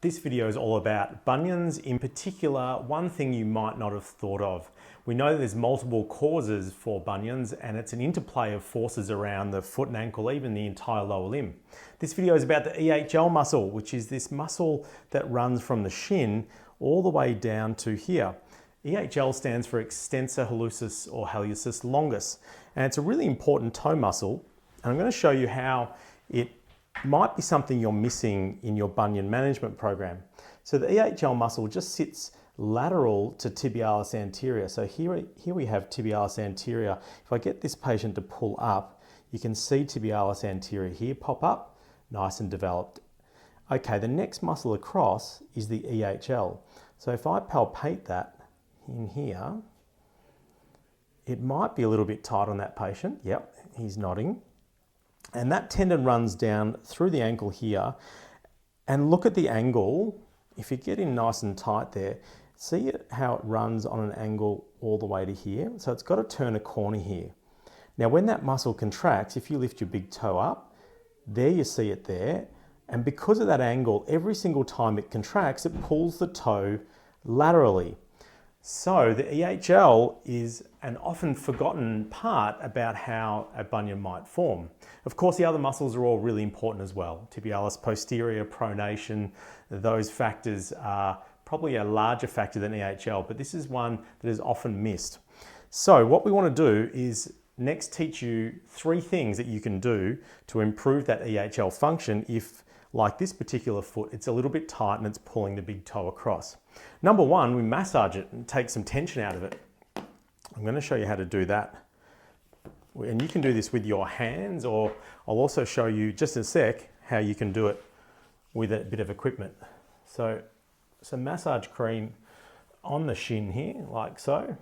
This video is all about bunions, in particular, one thing you might not have thought of. We know there's multiple causes for bunions and it's an interplay of forces around the foot and ankle, even the entire lower limb. This video is about the EHL muscle, which is this muscle that runs from the shin all the way down to here. EHL stands for extensor hallucis or hallucis longus, and it's a really important toe muscle. And I'm going to show you how it might be something you're missing in your bunion management program. So the EHL muscle just sits lateral to tibialis anterior. So here we have tibialis anterior. If I get this patient to pull up, you can see tibialis anterior here pop up, nice and developed. Okay, the next muscle across is the EHL. So if I palpate that in here, it might be a little bit tight on that patient. Yep, he's nodding. And that tendon runs down through the ankle here. And look at the angle. If you get in nice and tight there, see how it runs on an angle all the way to here. So it's got to turn a corner here. Now when that muscle contracts, if you lift your big toe up, there you see it there. And because of that angle, every single time it contracts, it pulls the toe laterally. So the EHL is an often forgotten part about how a bunion might form. Of course, the other muscles are all really important as well. Tibialis posterior, pronation, those factors are probably a larger factor than EHL, but this is one that is often missed. So what we want to do is next teach you 3 things that you can do to improve that EHL function if, like this particular foot, it's a little bit tight and it's pulling the big toe across. Number 1, we massage it and take some tension out of it. I'm going to show you how to do that. And you can do this with your hands, or I'll also show you just in a sec how you can do it with a bit of equipment. So some massage cream on the shin here, like so.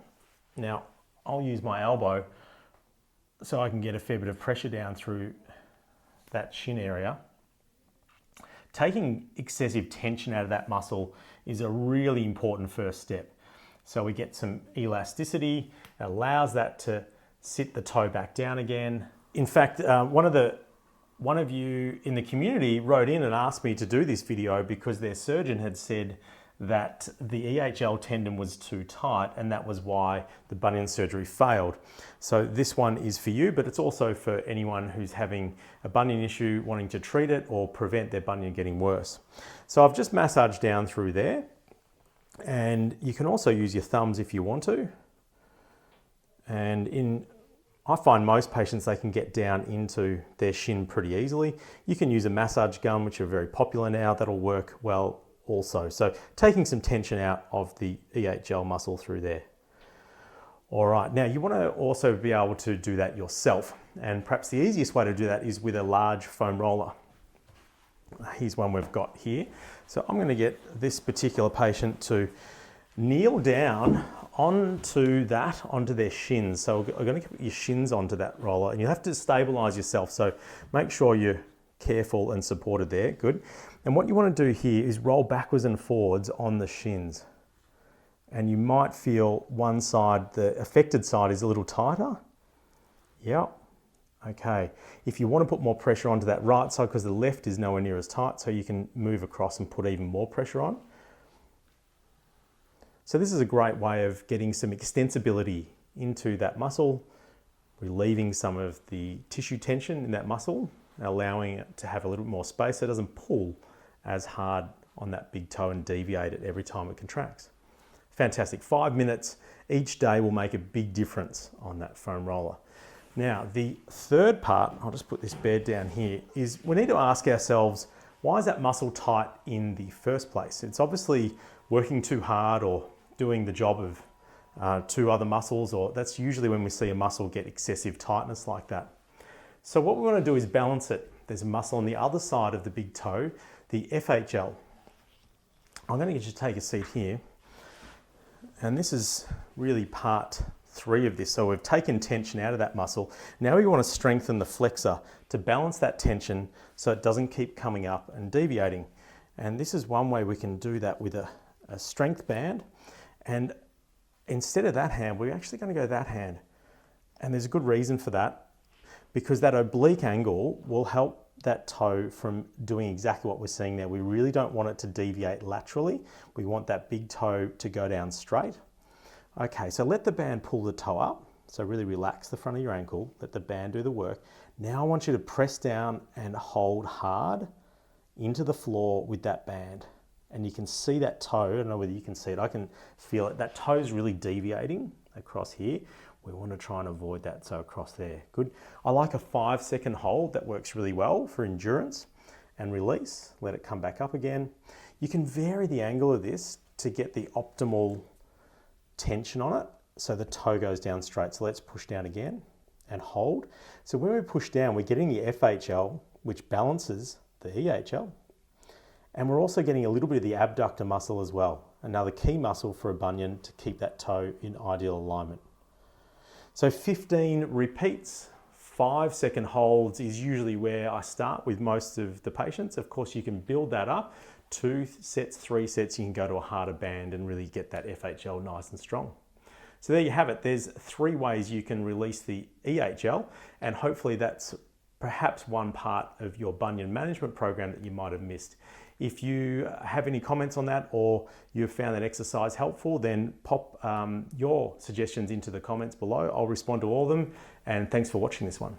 Now I'll use my elbow so I can get a fair bit of pressure down through that shin area. Taking excessive tension out of that muscle is a really important first step. So we get some elasticity, it allows that to sit the toe back down again. In fact, one of you in the community wrote in and asked me to do this video because their surgeon had said that the EHL tendon was too tight and that was why the bunion surgery failed. So this one is for you, but it's also for anyone who's having a bunion issue, wanting to treat it or prevent their bunion getting worse. So I've just massaged down through there, and you can also use your thumbs if you want to. And I find most patients, they can get down into their shin pretty easily. You can use a massage gun, which are very popular now, that'll work well also. So taking some tension out of the EHL muscle through there. All right, now you want to also be able to do that yourself. And perhaps the easiest way to do that is with a large foam roller. Here's one we've got here. So I'm going to get this particular patient to kneel down onto their shins. So I'm going to put your shins onto that roller, and you have to stabilize yourself. So make sure you're careful and supported there. Good. And what you want to do here is roll backwards and forwards on the shins. And you might feel one side, the affected side, is a little tighter. Yep. Okay. If you want to put more pressure onto that right side, because the left is nowhere near as tight, so you can move across and put even more pressure on. So this is a great way of getting some extensibility into that muscle, relieving some of the tissue tension in that muscle, allowing it to have a little bit more space so it doesn't pull as hard on that big toe and deviate it every time it contracts. Fantastic. 5 minutes each day will make a big difference on that foam roller. Now, the third part, I'll just put this bed down here, is we need to ask ourselves, why is that muscle tight in the first place? It's obviously working too hard or doing the job of 2 other muscles, or that's usually when we see a muscle get excessive tightness like that. So what we want to do is balance it. There's a muscle on the other side of the big toe, the FHL. I'm going to get you to take a seat here. And this is really part 3 of this. So we've taken tension out of that muscle. Now we want to strengthen the flexor to balance that tension so it doesn't keep coming up and deviating. And this is one way we can do that with a strength band. And instead of that hand, we're actually going to go that hand. And there's a good reason for that, because that oblique angle will help that toe from doing exactly what we're seeing there. We really don't want it to deviate laterally. We want that big toe to go down straight. Okay, so let the band pull the toe up. So really relax the front of your ankle, let the band do the work. Now I want you to press down and hold hard into the floor with that band. And you can see that toe, I don't know whether you can see it, I can feel it. That toe is really deviating across here. We want to try and avoid that, so across there. Good. I like a 5-second hold, that works really well for endurance. And release, let it come back up again. You can vary the angle of this to get the optimal tension on it, so the toe goes down straight. So let's push down again and hold. So when we push down, we're getting the FHL, which balances the EHL. And we're also getting a little bit of the abductor muscle as well, another key muscle for a bunion to keep that toe in ideal alignment. So 15 repeats, 5-second holds is usually where I start with most of the patients. Of course, you can build that up. 2 sets, 3 sets, you can go to a harder band and really get that FHL nice and strong. So there you have it. There's 3 ways you can release the EHL, and hopefully that's perhaps one part of your bunion management program that you might have missed. If you have any comments on that, or you've found that exercise helpful, then pop your suggestions into the comments below. I'll respond to all of them, and thanks for watching this one.